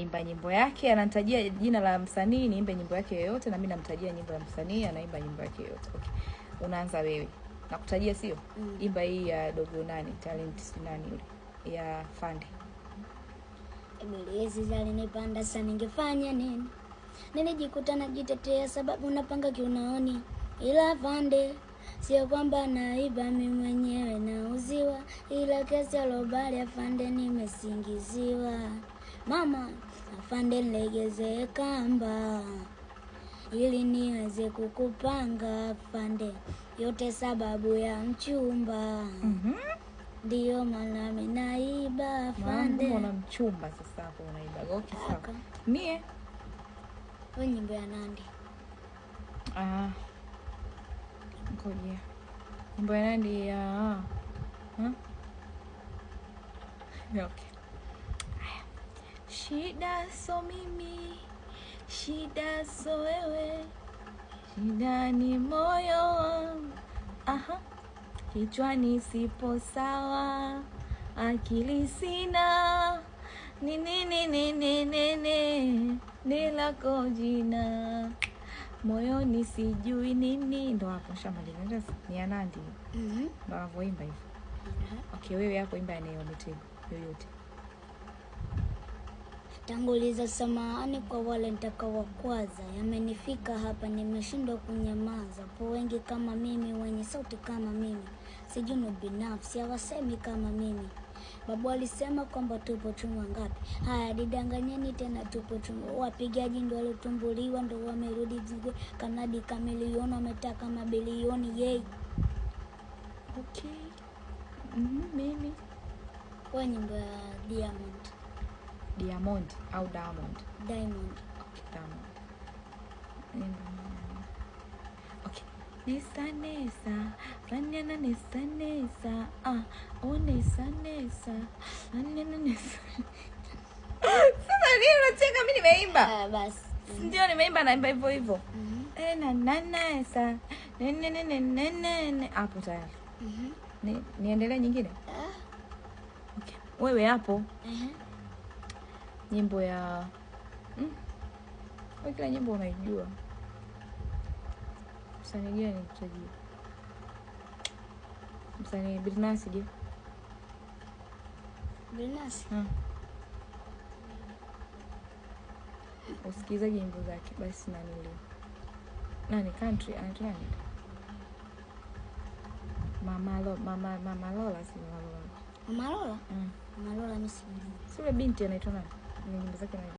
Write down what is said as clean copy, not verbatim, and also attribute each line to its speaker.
Speaker 1: Imba nyimbo yake, ananitajia jina la msanii, niimbe nyimbo yake yoyote na mimi namtajia nyimbo ya msanii, anaimba nyimbo yake yoyote. Okay. Unaanza wewe. Nakutajia sio? Imba hii ya dogo nani, talent nani yule? Ya Fande.
Speaker 2: Ibilisi zalinipanda sana ningefanya nini? Nilijikuta najitetea sababu napanga kiunaoni. Ila Fande sio kwamba naiba mimi mwenyewe nauziwa, ila kesi alobali Fande nimesingiziwa. Mama, Fande nilegeze kamba ili niweze kukupanga Fande, yote sababu ya mchumba. Ndio maana mimi naiba Fande.
Speaker 1: Mambo na mchumba sasa hapo unaiba. Okay, sawa. Mie
Speaker 2: wewe nyimbo ya Nandi.
Speaker 1: Ngoja. Nyimbo ya Nandi ya okay. Shida so mimi, shida so wewe, shida ni moyo wangu. Kichwani sipo sawa, akili sina, nilako jina, moyoni sijui nini. Ndo hapo shamaliza. Ni ya Nandi. Ndo avoimba hivyo. Okay, wewe hapo imba eneo mitego yoyote.
Speaker 2: Tanguliza samahani kwa wale nitakawakwaza, yamenifika hapa nimeshindwa kunyamaza. Po wengi kama mimi, wenye sauti kama mimi, sijui binafsi hawasemi kama mimi. Babu alisema kwamba tupo chuma ngapi? Haya didanganyeni tena, tupo chuma. Wapigaji ndio walotumbuliwa ndio wamerudi zige Kanadi kamilioni, wametaka mabilioni yey.
Speaker 1: Okay. Mimi
Speaker 2: kwa nyimbo ya Diamond
Speaker 1: au Diamond?
Speaker 2: Diamond.
Speaker 1: Okay, Diamond. Okay. Nesa, fanyana nesa. Onesa. Fanyana nesa. Sasa nini unacheka mimi nimeimba?
Speaker 2: Basi.
Speaker 1: Ndio nimeimba, naimba hivyo. Nesa. Nene. Hapo tayari. Niendelee nyingine? Okay. Wewe hapo. Nyimbo ya wewe kila nyimbo unaijua. Msanii gani nikutajia? Msanii Billnass je?
Speaker 2: Billnass?
Speaker 1: Usikizaje nyimbo zake? Basi nani country anaitwa nani? Mama Lola, si Mama Lola.
Speaker 2: Mama Lola? Mama Lola mimi si.
Speaker 1: Sio binti anaitwa nani? Nyimbo zake